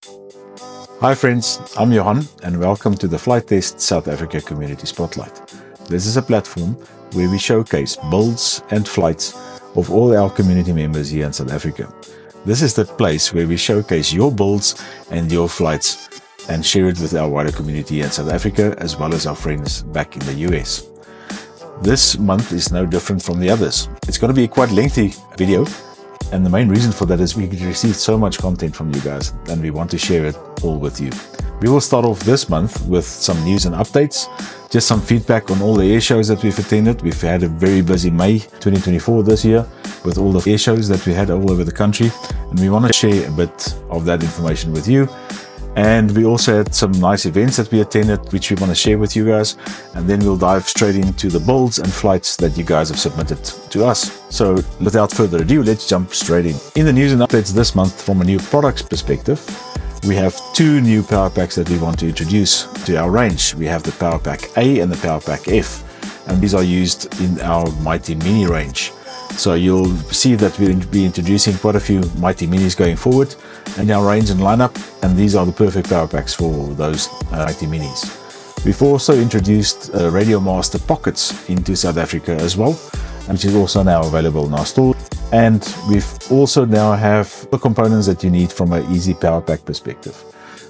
Hi friends, I'm Johan and welcome to the FliteTest South Africa Community Spotlight. This is a platform where we showcase builds and flights of all our community members here in South Africa. This is the place where we showcase your builds and your flights and share it with our wider community in South Africa as well as our friends back in the US. This month is no different from the others. It's going to be a quite lengthy video, and the main reason for that is we received so much content from you guys and we want to share it all with you. We will start off this month with some news and updates, just some feedback on all the air shows that we've attended. We've had a very busy May 2024 this year with all the air shows that we had all over the country, and we want to share a bit of that information with you. And we also had some nice events that we attended, which we want to share with you guys. And then we'll dive straight into the builds and flights that you guys have submitted to us. So without further ado, let's jump straight in. In the news and updates this month, from a new products perspective, we have two new power packs that we want to introduce to our range. We have the Power Pack A and the Power Pack F. And these are used in our Mighty Mini range. So you'll see that we'll be introducing quite a few Mighty Minis going forward in our range and lineup, and these are the perfect power packs for those Mighty Minis. We've also introduced Radio Master Pockets into South Africa as well, which is also now available in our store. And we've also now have the components that you need from an easy power pack perspective.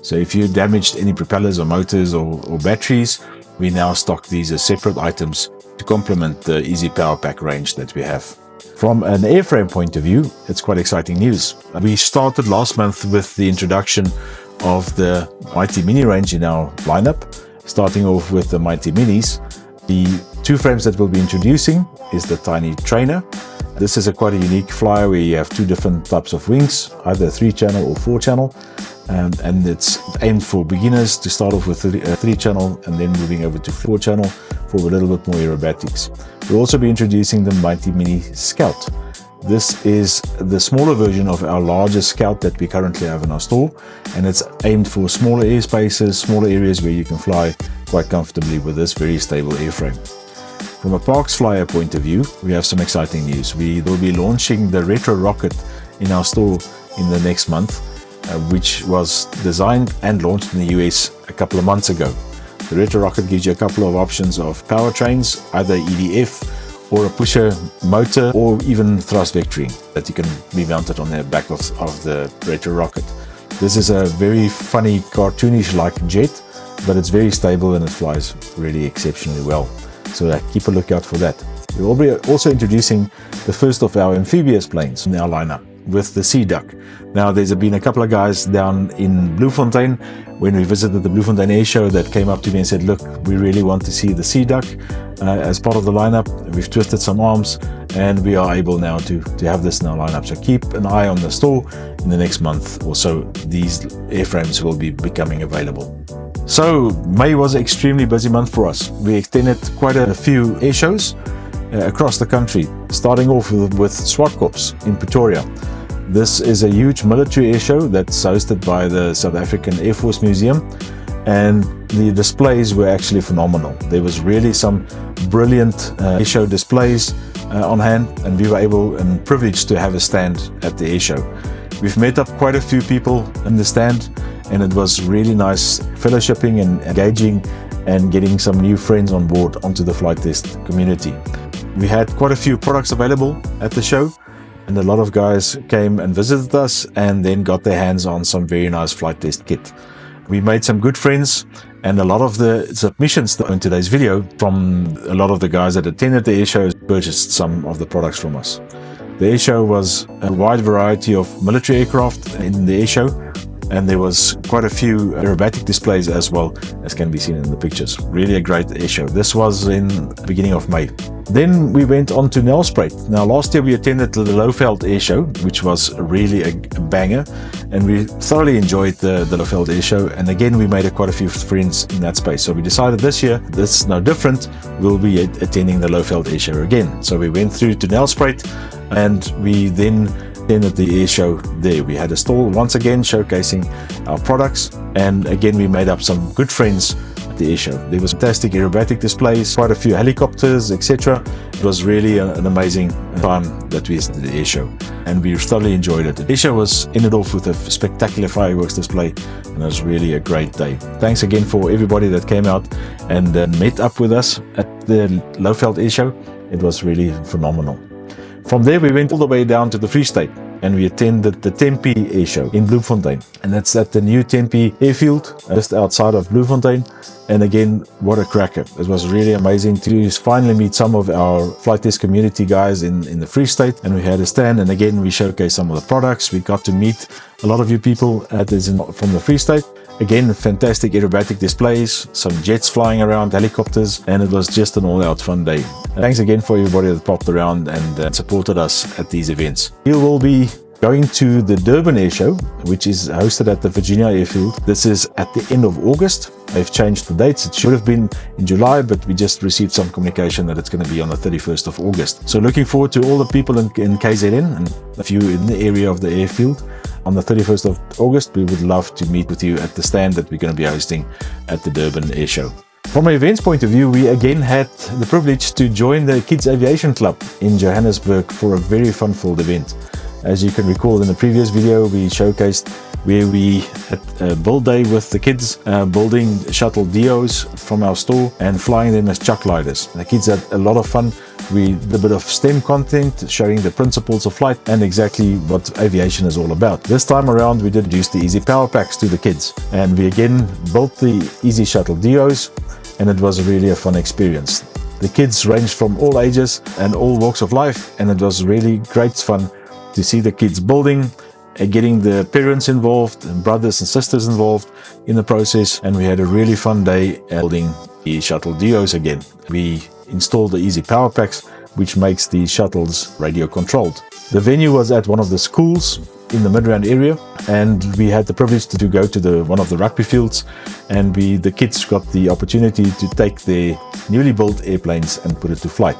So if you damaged any propellers or motors or batteries, we now stock these as separate items to complement the easy power pack range that we have. From an airframe point of view, it's quite exciting news. We started last month with the introduction of the Mighty Mini range in our lineup, starting off with the Mighty Minis. The two frames that we'll be introducing is the Tiny Trainer. This is quite a unique flyer where you have two different types of wings, either 3-channel or 4-channel. And it's aimed for beginners to start off with a 3-channel and then moving over to 4-channel for a little bit more aerobatics. We'll also be introducing the Mighty Mini Scout. This is the smaller version of our larger Scout that we currently have in our store, and it's aimed for smaller airspaces, smaller areas where you can fly quite comfortably with this very stable airframe. From a Parks Flyer point of view, we have some exciting news. We will be launching the Retro Rocket in our store in the next month, which was designed and launched in the US a couple of months ago. The Retro Rocket gives you a couple of options of powertrains, either EDF or a pusher motor or even thrust vectoring that you can be mounted on the back of the Retro Rocket. This is a very funny, cartoonish like jet, but it's very stable and it flies really exceptionally well. So keep a lookout for that. We will be also introducing the first of our amphibious planes in our lineup with the Sea Duck. Now there's been a couple of guys down in Bloemfontein when we visited the Bloemfontein Air Show that came up to me and said, look, we really want to see the Sea Duck as part of the lineup. We've twisted some arms and we are able now to have this in our lineup. So keep an eye on the store. In the next month or so, these airframes will be becoming available. So May was an extremely busy month for us. We extended quite a few air shows across the country, starting off with SWAT Corps in Pretoria. This is a huge military air show that's hosted by the South African Air Force Museum, and the displays were actually phenomenal. There was really some brilliant air show displays on hand, and we were able and privileged to have a stand at the air show. We've met up quite a few people in the stand, and it was really nice fellowshipping and engaging and getting some new friends on board onto the FliteTest community. We had quite a few products available at the show, and a lot of guys came and visited us and then got their hands on some very nice FliteTest kit. We made some good friends, and a lot of the submissions in today's video from a lot of the guys that attended the air show purchased some of the products from us. The air show was a wide variety of military aircraft in the air show, and there was quite a few aerobatic displays as well, as can be seen in the pictures. Really a great air show. This was in the beginning of May. Then we went on to Nelspruit. Now last year we attended the Lowveld Air Show, which was really a banger, and we thoroughly enjoyed the Lowveld Air Show, and again we made quite a few friends in that space. So we decided this year, this is no different, we'll be attending the Lowveld Air Show again. So we went through to Nelspruit, and we then attended the air show there. We had a stall once again showcasing our products, and again we made up some good friends the air show. There was fantastic aerobatic displays, quite a few helicopters, etc. It was really an amazing time that we visited the air show, and we thoroughly enjoyed it. The air show was ended off with a spectacular fireworks display, and it was really a great day. Thanks again for everybody that came out and met up with us at the Lowveld Air Show. It was really phenomenal. From there we went all the way down to the Free State, and we attended the Tempe Air Show in Bloemfontein, and that's at the new Tempe airfield just outside of Bloemfontein. And again, what a cracker. It was really amazing to finally meet some of our FliteTest community guys in the Free State, and we had a stand, and again we showcased some of the products. We got to meet a lot of you people from the Free State. Again, fantastic aerobatic displays, some jets flying around, helicopters, and it was just an all-out fun day. Thanks again for everybody that popped around and supported us at these events. We will be going to the Durban Air Show, which is hosted at the Virginia Airfield. This is at the end of August. They've changed the dates. It should have been in July, but we just received some communication that it's going to be on the 31st of August. So looking forward to all the people in KZN, and if you're in the area of the airfield, on the 31st of August, we would love to meet with you at the stand that we're going to be hosting at the Durban Air Show. From an events point of view, we again had the privilege to join the Kids Aviation Club in Johannesburg for a very fun-filled event. As you can recall, in the previous video, we showcased where we had a build day with the kids, building shuttle DOs from our store and flying them as chuck gliders. The kids had a lot of fun. We did a bit of STEM content showing the principles of flight and exactly what aviation is all about. This time around, we did introduce the Easy Power Packs to the kids, and we again built the Easy Shuttle DOs, and it was really a fun experience. The kids ranged from all ages and all walks of life, and it was really great fun to see the kids building and getting the parents involved and brothers and sisters involved in the process. And we had a really fun day building the shuttle DOs again. We installed the Easy Power Packs, which makes the shuttles radio controlled. The venue was at one of the schools in the Midrand area, and we had the privilege to go to one of the rugby fields, and the kids got the opportunity to take their newly built airplanes and put it to flight.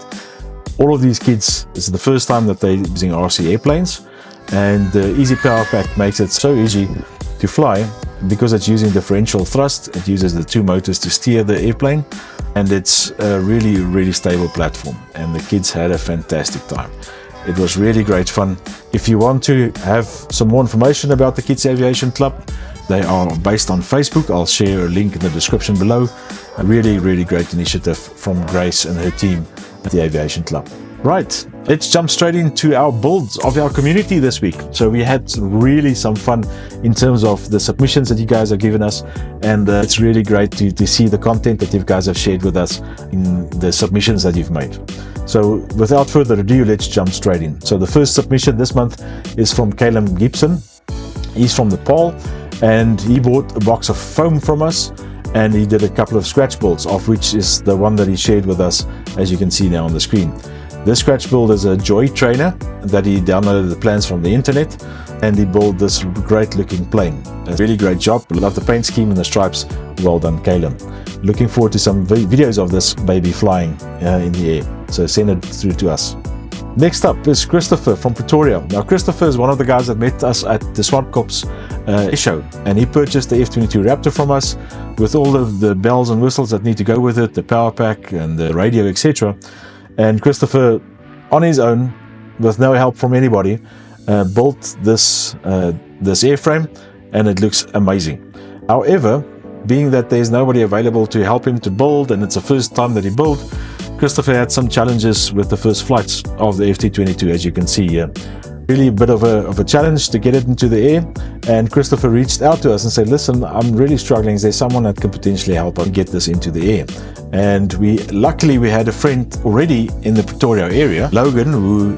All of these kids, this is the first time that they're using RC airplanes, and the Easy Power Pack makes it so easy to fly because it's using differential thrust. It uses the two motors to steer the airplane, and it's a really stable platform, and the kids had a fantastic time. It was really great fun. If you want to have some more information about the Kids Aviation Club, they are based on Facebook. I'll share a link in the description below. A really great initiative from Grace and her team at the Aviation Club. Right, let's jump straight into our builds of our community this week. So we had really some fun in terms of the submissions that you guys have given us, and it's really great to see the content that you guys have shared with us in the submissions that you've made. So without further ado, let's jump straight in. So the first submission this month is from Caleb Gibson. He's from Nepal, and he bought a box of foam from us, and he did a couple of scratch builds, of which is the one that he shared with us, as you can see now on the screen. This scratch build is a Joy trainer that he downloaded the plans from the internet, and he built this great looking plane. A really great job. Love the paint scheme and the stripes. Well done, Caleb. Looking forward to some videos of this baby flying in the air, so send it through to us. Next up is Christopher from Pretoria. Now Christopher is one of the guys that met us at the Swartkops air show, and he purchased the F-22 Raptor from us with all of the bells and whistles that need to go with it, the power pack and the radio, etc. And Christopher, on his own, with no help from anybody, built this airframe, and it looks amazing. However, being that there's nobody available to help him to build, and it's the first time that he built, Christopher had some challenges with the first flights of the FT22, as you can see here. Really a bit of a challenge to get it into the air, and Christopher reached out to us and said, listen, I'm really struggling. Is there someone that can potentially help us get this into the air? And luckily we had a friend already in the Pretoria area, Logan, who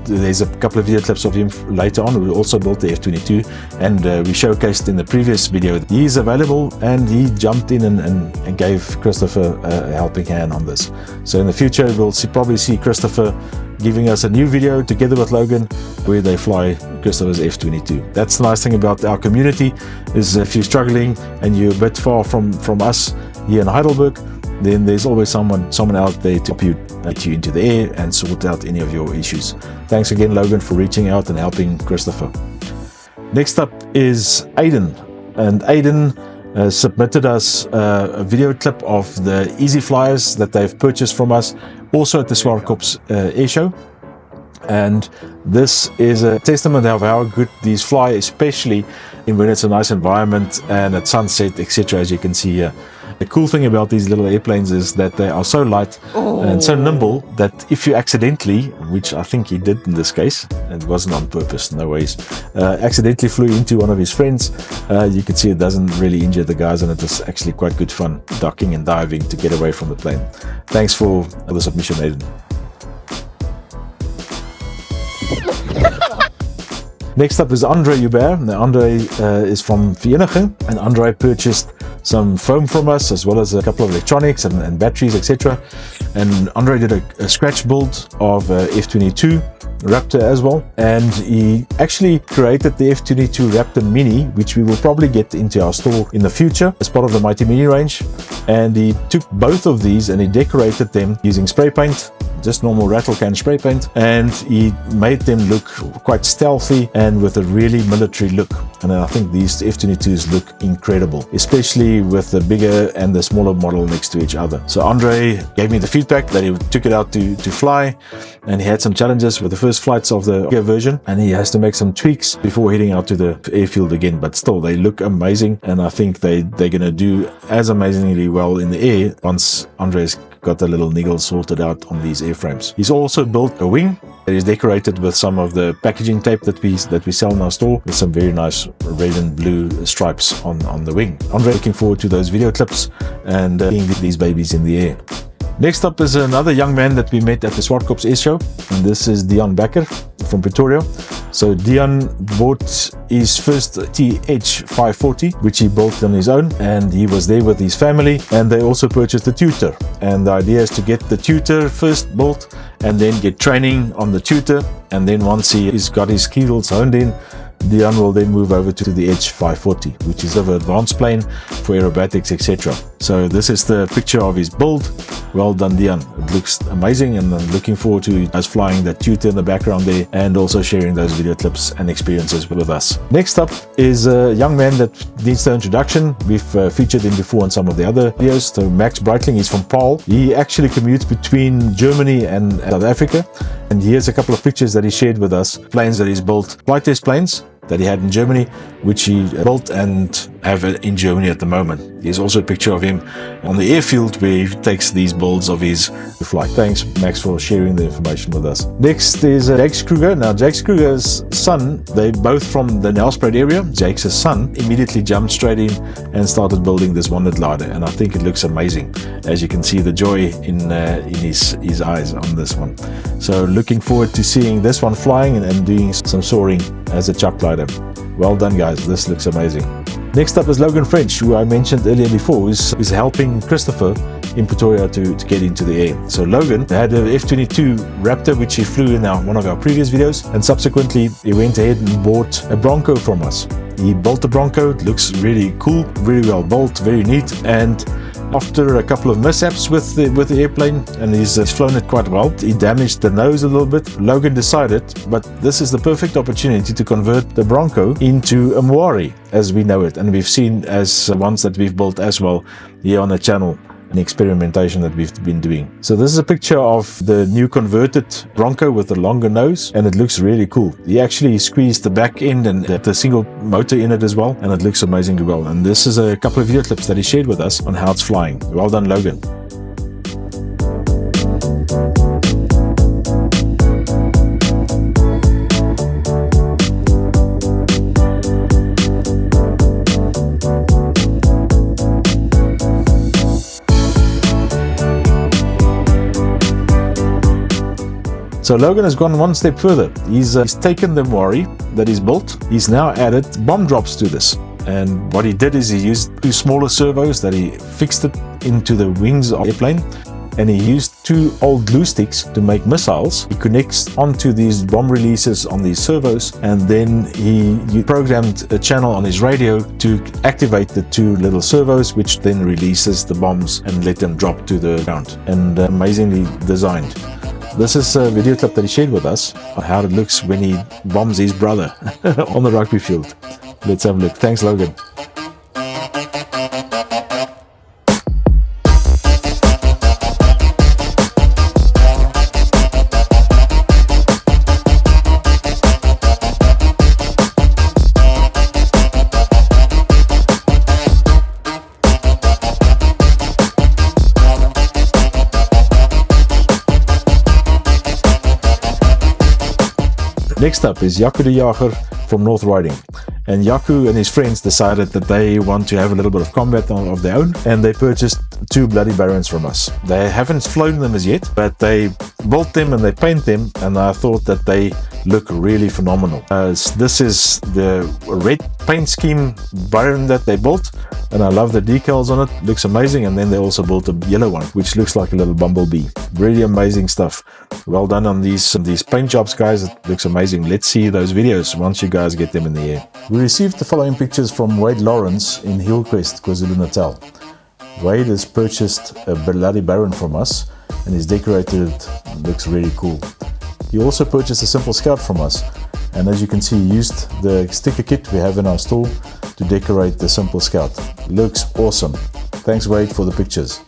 there's a couple of video clips of him later on, who also built the F-22, and we showcased in the previous video. He's available, and he jumped in and gave Christopher a helping hand on this. So in the future we'll probably see Christopher giving us a new video together with Logan where they fly Christopher's F-22. That's the nice thing about our community, is if you're struggling and you're a bit far from us here in Heidelberg, then there's always someone out there to help you get you into the air and sort out any of your issues. Thanks again, Logan, for reaching out and helping Christopher. Next up is Aiden, and Aiden submitted us a video clip of the Easy Flyers that they've purchased from us, also at the FliteTest Air Show. And this is a testament of how good these fly, especially when it's a nice environment and at sunset, etc., as you can see here. The cool thing about these little airplanes is that they are so light and so nimble that if you accidentally, which I think he did in this case, it wasn't on purpose, no ways, accidentally flew into one of his friends, you can see it doesn't really injure the guys, and it was actually quite good fun ducking and diving to get away from the plane. Thanks for the submission, Aiden. Next up is Andre Hubert. Now, Andre is from Vereniging, and Andre purchased some foam from us, as well as a couple of electronics and batteries, etc. And Andre did a scratch build of F-22 Raptor as well, and he actually created the F-22 Raptor Mini, which we will probably get into our store in the future as part of the Mighty Mini range. And he took both of these and he decorated them using spray paint, just normal rattle can spray paint, and he made them look quite stealthy and with a really military look. And I think these F-22s look incredible, especially with the bigger and the smaller model next to each other. So Andre gave me the feedback that he took it out to fly, and he had some challenges with the first flights of the version, and he has to make some tweaks before heading out to the airfield again. But still, they look amazing, and I think they're going to do as amazingly well in the air once Andre's got a little niggle sorted out on these airframes. He's also built a wing that is decorated with some of the packaging tape that we sell in our store, with some very nice red and blue stripes on the wing. Andre, looking forward to those video clips and seeing these babies in the air. Next up is another young man that we met at the FliteTest Air Show, and this is Dion Bakker from Pretoria. So Dion bought his first TH540, which he built on his own, and he was there with his family, and they also purchased a tutor. And the idea is to get the tutor first built and then get training on the tutor, and then once he's got his skills honed in, Dion will then move over to the Edge 540, which is an advanced plane for aerobatics, etc. So this is the picture of his build. Well done, Dion. It looks amazing, and I'm looking forward to us flying that tutor in the background there and also sharing those video clips and experiences with us. Next up is a young man that needs no introduction. We've featured him before on some of the other videos. So Max Breitling is from Paarl. He actually commutes between Germany and South Africa, and here's a couple of pictures that he shared with us. Planes that he's built, FliteTest planes that he had in Germany, which he built and have in Germany at the moment. Here's also a picture of him on the airfield where he takes these builds of his flight. Thanks, Max, for sharing the information with us. Next is Jakes Kruger. Now, Jakes Kruger's son, they both from the Nelspruit area. Jakes' son immediately jumped straight in and started building this Wonder glider, and I think it looks amazing. As you can see, the joy in his eyes on this one. So looking forward to seeing this one flying and doing some soaring as a chuck glider. Well done, guys. This looks amazing. Next up is Logan French, who I mentioned earlier before, who's helping Christopher in Pretoria to get into the air. So Logan had an F-22 Raptor, which he flew in one of our previous videos, and subsequently he went ahead and bought a Bronco from us. He built the Bronco. It looks really cool, very well built, very neat, and after a couple of mishaps with the airplane, and he's flown it quite well, he damaged the nose a little bit. Logan decided, but this is the perfect opportunity to convert the Bronco into a Moari as we know it, and we've seen as ones that we've built as well here on the channel, an experimentation that we've been doing. So this is a picture of the new converted Bronco with the longer nose, and it looks really cool. He actually squeezed the back end and the single motor in it as well, and it looks amazingly well. And this is a couple of video clips that he shared with us on how it's flying. Well done, Logan. So Logan has gone one step further. He's taken the Moari that he's built. He's now added bomb drops to this. And what he did is he used two smaller servos that he fixed it into the wings of the airplane. And he used two old glue sticks to make missiles. He connects onto these bomb releases on these servos, and then he programmed a channel on his radio to activate the two little servos, which then releases the bombs and let them drop to the ground. And amazingly designed. This is a video clip that he shared with us on how it looks when he bombs his brother on the rugby field. Let's have a look. Thanks, Logan. Next up is Jaco de Jager from North Riding. And Jaco and his friends decided that they want to have a little bit of combat of their own, and they purchased 2 Bloody Barons from us. They haven't flown them as yet, but they built them and they paint them, and I thought that they look really phenomenal. This is the red paint scheme Baron that they built, and I love the decals on it. Looks amazing. And then they also built a yellow one, which looks like a little bumblebee. Really amazing stuff. Well done on these paint jobs, guys. It looks amazing. Let's see those videos once you guys get them in the air. We received the following pictures from Wade Lawrence in Hillcrest, KwaZulu-Natal. Wade has purchased a Bloody Baron from us, and he's decorated it. Looks really cool. He also purchased a simple Scout from us, and as you can see, he used the sticker kit we have in our store to decorate the simple Scout. Looks awesome. Thanks, Wade, for the pictures.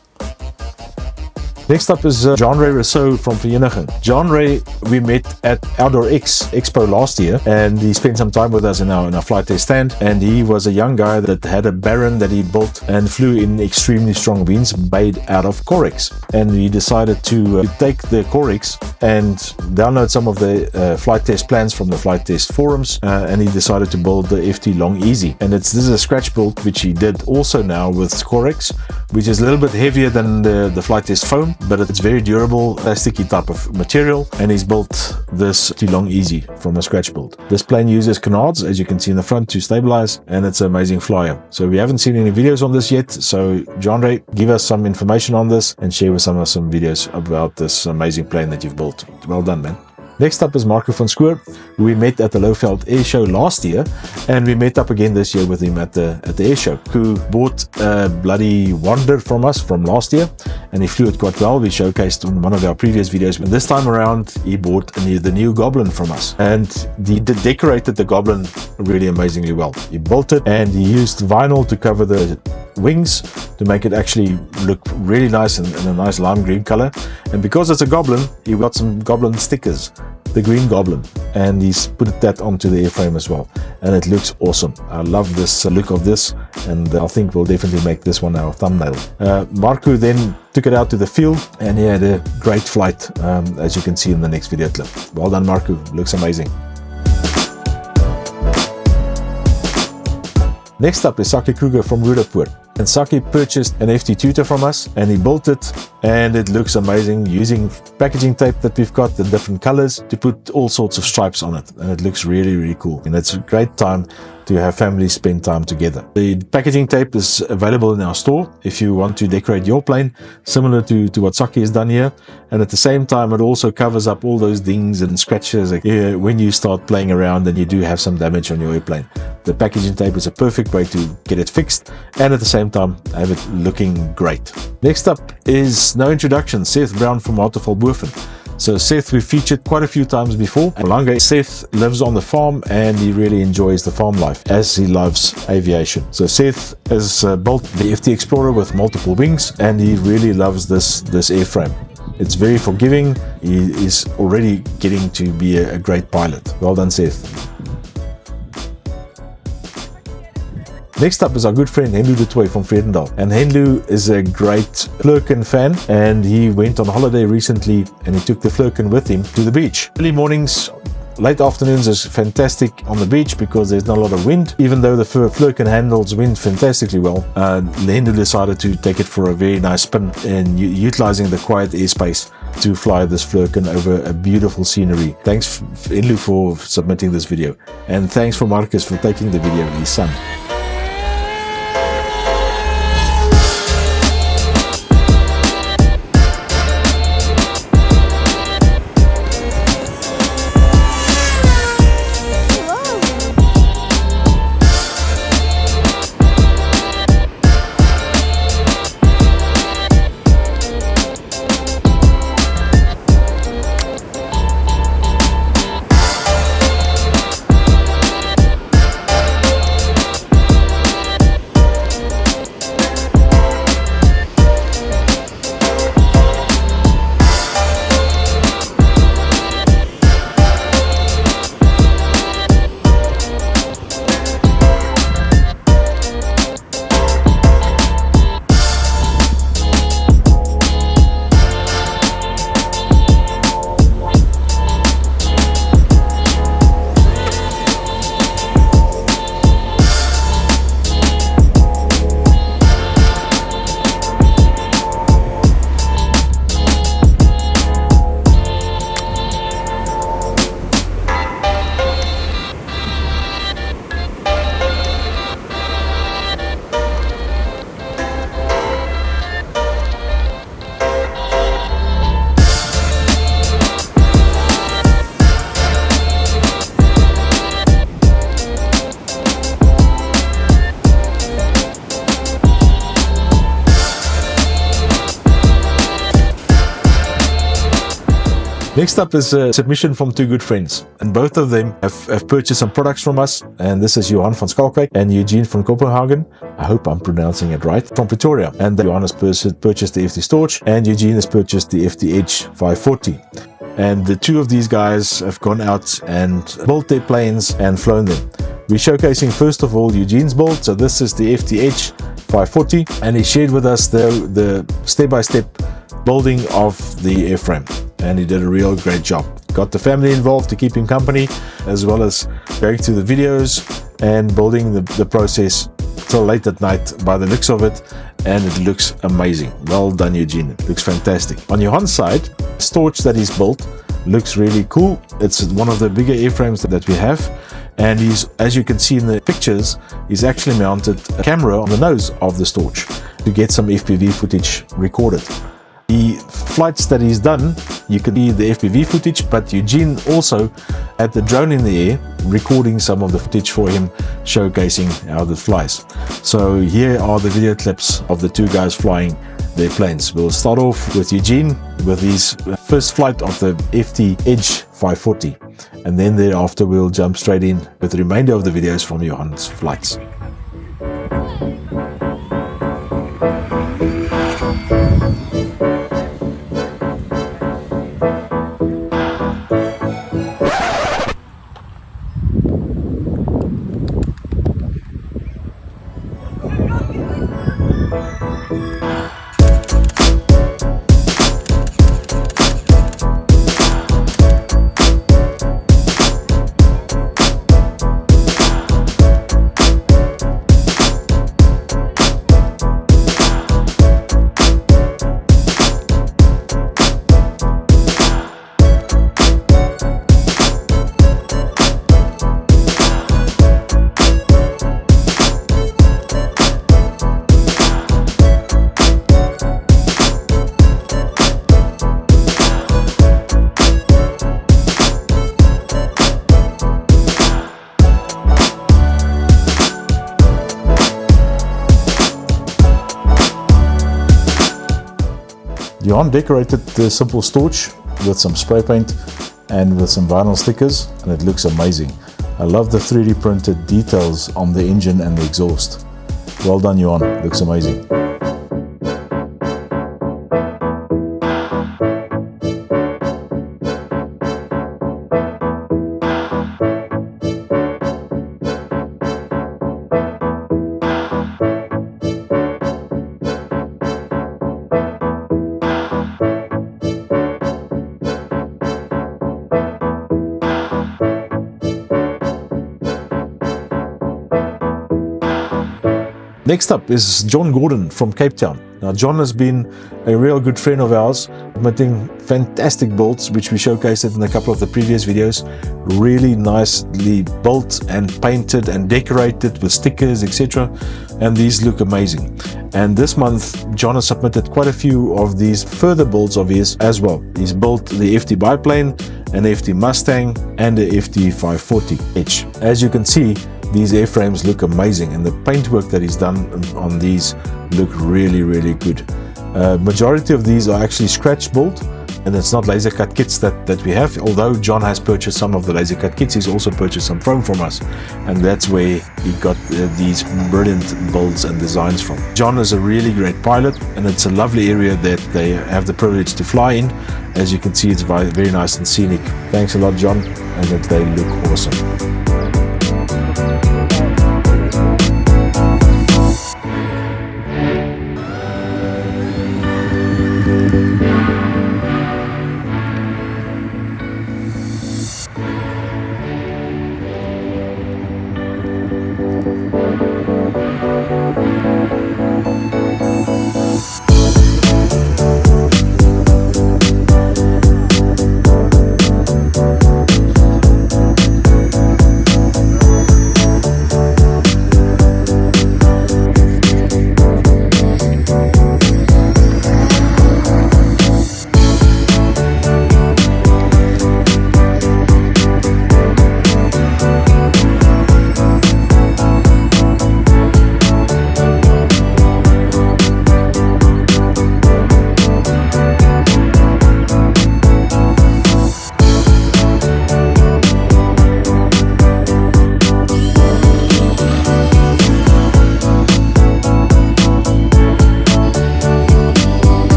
Next up is John Ray Rousseau from Vereeniging. John Ray, we met at Outdoor X Expo last year, and he spent some time with us in our flight test stand. And he was a young guy that had a Baron that he built and flew in extremely strong winds made out of Corex. And he decided to take the Corex and download some of the flight test plans from the flight test forums, and he decided to build the FT Long Easy. And this is a scratch build which he did also now with Corex, which is a little bit heavier than the flight test foam, but it's very durable, plasticky type of material, and he's built this FT Long Easy from a scratch build. This plane uses canards, as you can see in the front, to stabilize, and it's an amazing flyer. So we haven't seen any videos on this yet, so John Ray, give us some information on this and share with some videos about this amazing plane that you've built. Well done, man. Next up is Marco van Schoor, who we met at the Lowveld Air Show last year, and we met up again this year with him at the air show, who bought a Bloody Wonder from us from last year, and he flew it quite well. We showcased on one of our previous videos, but this time around he bought the new Goblin from us, and he decorated the Goblin really amazingly well. He built it and he used vinyl to cover the wings to make it actually look really nice and in a nice lime green color. And because it's a Goblin, he got some Goblin stickers, the green Goblin, and he's put that onto the airframe as well, and it looks awesome. I love this look of this, and I think we'll definitely make this one our thumbnail. Marco then took it out to the field, and he had a great flight, as you can see in the next video clip. Well done, Marco. Looks amazing. Next up is Saki Kruger from Rudapur. And Saki purchased an FT Tutor from us, and he built it, and it looks amazing, using packaging tape that we've got, the different colors, to put all sorts of stripes on it, and it looks really, really cool. And it's a great time to have families spend time together. The packaging tape is available in our store if you want to decorate your plane, similar to what Saki has done here. And at the same time, it also covers up all those dings and scratches when you start playing around and you do have some damage on your airplane. The packaging tape is a perfect way to get it fixed, and at the same time have it looking great. Next up is no introduction, Seth Brown from Waterval Boven. So Seth, we've featured quite a few times before. Longer, Seth lives on the farm and he really enjoys the farm life as he loves aviation. So Seth has built the FT Explorer with multiple wings, and he really loves this airframe. It's very forgiving. He is already getting to be a great pilot. Well done, Seth. Next up is our good friend Henlu de Tooy from Vredendal. And Henlu is a great Flurkin fan, and he went on holiday recently and he took the Flurkin with him to the beach. Early mornings, late afternoons is fantastic on the beach because there's not a lot of wind. Even though the Flurkin handles wind fantastically well, Henlu decided to take it for a very nice spin and utilizing the quiet airspace to fly this Flurkin over a beautiful scenery. Thanks Henlu for submitting this video, and thanks for Marcus for taking the video, his son. Next up is a submission from two good friends, and both of them have purchased some products from us, and this is Johan van Skalkwijk and Eugene from Copenhagen. I hope I'm pronouncing it right, from Pretoria. And Johan has purchased the FT Storch, and Eugene has purchased the FT Edge 540. And the two of these guys have gone out and built their planes and flown them. We're showcasing first of all Eugene's build. So this is the FT Edge 540, and he shared with us the step-by-step building of the airframe, and he did a real great job. Got the family involved to keep him company, as well as going through the videos and building the process till late at night by the looks of it, and it looks amazing. Well done, Eugene. It looks fantastic. On Johan's side, the Storch that he's built looks really cool. It's one of the bigger airframes that we have, and he's, as you can see in the pictures, he's actually mounted a camera on the nose of the Storch to get some FPV footage recorded. The flights that he's done, you can see the FPV footage, but Eugene also had the drone in the air recording some of the footage for him, showcasing how it flies. So here are the video clips of the two guys flying their planes. We'll start off with Eugene with his first flight of the FT Edge 540, and then thereafter we'll jump straight in with the remainder of the videos from Johan's flights. Johan decorated the simple Storch with some spray paint and with some vinyl stickers, and it looks amazing. I love the 3D printed details on the engine and the exhaust. Well done, Johan, looks amazing. Next up is John Gordon from Cape Town. Now, John has been a real good friend of ours, submitting fantastic builds, which we showcased in a couple of the previous videos. Really nicely built and painted and decorated with stickers, etc. And these look amazing. And this month, John has submitted quite a few of these further builds of his as well. He's built the FT biplane, an FT Mustang, and the FT 540H. As you can see, these airframes look amazing, and the paintwork that he's done on these look really, really good. Majority of these are actually scratch built, and it's not laser cut kits that we have. Although John has purchased some of the laser cut kits, he's also purchased some foam from us, and that's where he got these brilliant builds and designs from. John is a really great pilot, and it's a lovely area that they have the privilege to fly in. As you can see, it's very nice and scenic. Thanks a lot, John, and they look awesome.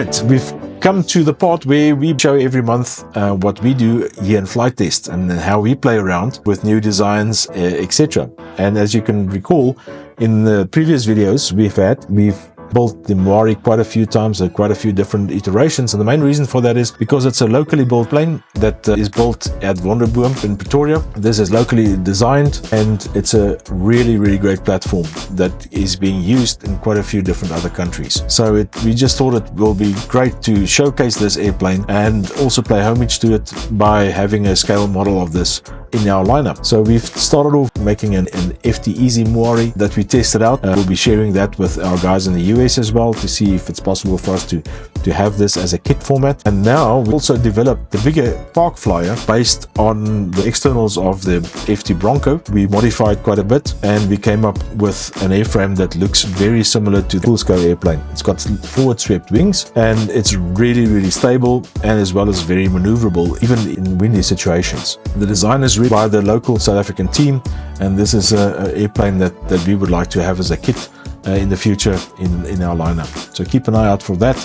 Right, we've come to the part where we show every month what we do here in FliteTest and how we play around with new designs, etc. And as you can recall, in the previous videos we've built the Moari quite a few times at quite a few different iterations, and the main reason for that is because it's a locally built plane that is built at Wonderboom in Pretoria. This is locally designed, and it's a really great platform that is being used in quite a few different other countries. So we just thought it will be great to showcase this airplane and also pay homage to it by having a scale model of this in our lineup. So we've started off making an FT Easy Moari that we tested out. We'll be sharing that with our guys in the US as well to see if it's possible for us to have this as a kit format. And now we also developed the bigger park flyer based on the externals of the FT Bronco. We modified quite a bit and we came up with an airframe that looks very similar to the full-scale airplane. It's got forward swept wings and it's really stable, and as well as very maneuverable even in windy situations. The design is by the local South African team, and this is an airplane that we would like to have as a kit in the future in our lineup. So keep an eye out for that.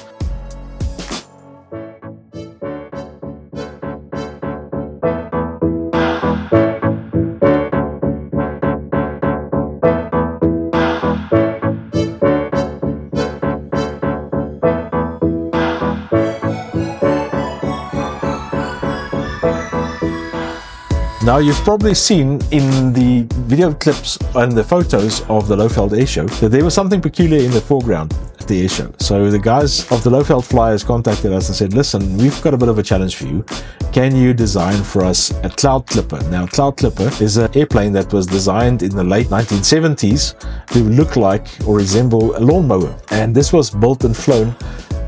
Now, you've probably seen in the video clips and the photos of the Lowveld Air Show that there was something peculiar in the foreground at the air show. So the guys of the Lowveld Flyers contacted us and said, listen, we've got a bit of a challenge for you. Can you design for us a Cloud Clipper? Now, Cloud Clipper is an airplane that was designed in the late 1970s to look like or resemble a lawnmower. And this was built and flown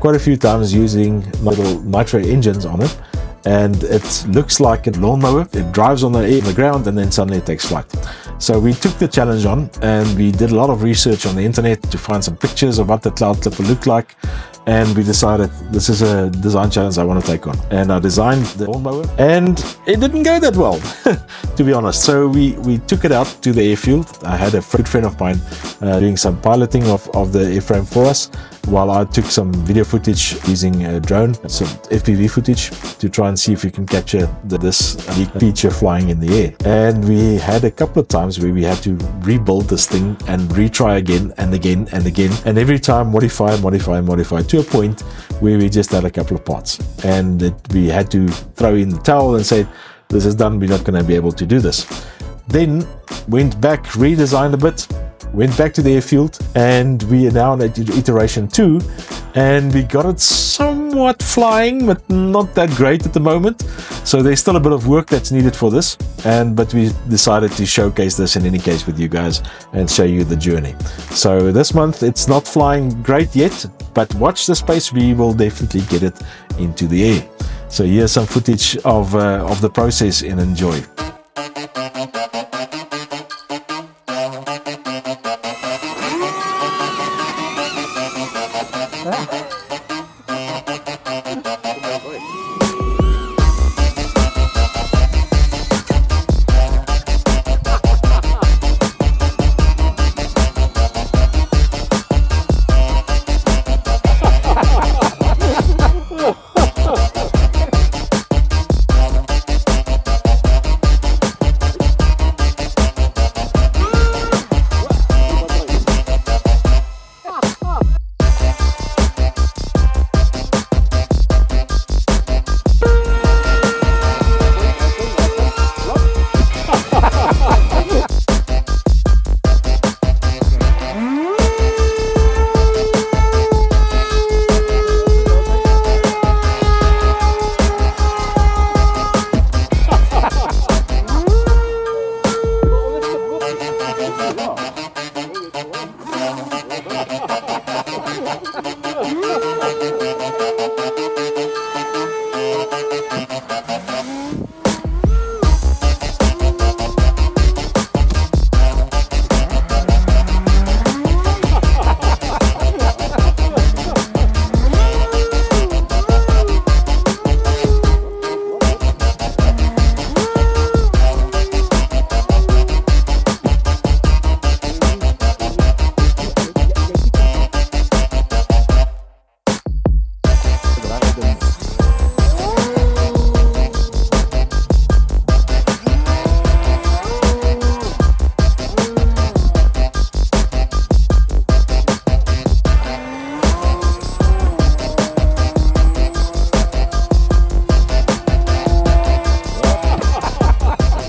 quite a few times using little nitro engines on it. And it looks like a lawnmower. It drives on the ground and then suddenly it takes flight. So we took the challenge on and we did a lot of research on the internet to find some pictures of what the Cloud Clipper looked like. And we decided this is a design challenge I want to take on. And I designed the lawnmower and it didn't go that well, to be honest. So we took it out to the airfield. I had a good friend of mine doing some piloting of the airframe for us, while I took some video footage using a drone, some FPV footage, to try and see if we can capture this unique feature flying in the air. And we had a couple of times where we had to rebuild this thing and retry again and again and again, and every time modify to a point where we just had a couple of parts, and we had to throw in the towel and say, this is done, we're not going to be able to do this. Then went back, redesigned a bit, went back to the airfield, and we are now on iteration 2, and we got it somewhat flying, but not that great at the moment. So there's still a bit of work that's needed for this, but we decided to showcase this in any case with you guys and show you the journey. So this month it's not flying great yet, but watch the space, we will definitely get it into the air. So here's some footage of the process, and enjoy.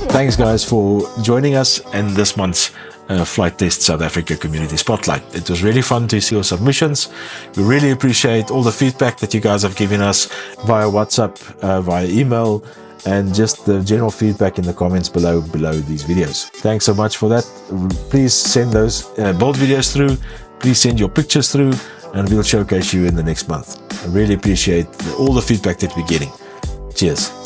Thanks, guys, for joining us in this month's FliteTest South Africa Community Spotlight. It was really fun to see your submissions. We really appreciate all the feedback that you guys have given us via WhatsApp, via email, and just the general feedback in the comments below these videos. Thanks so much for that. Please send those build videos through. Please send your pictures through, and we'll showcase you in the next month. I really appreciate all the feedback that we're getting. Cheers.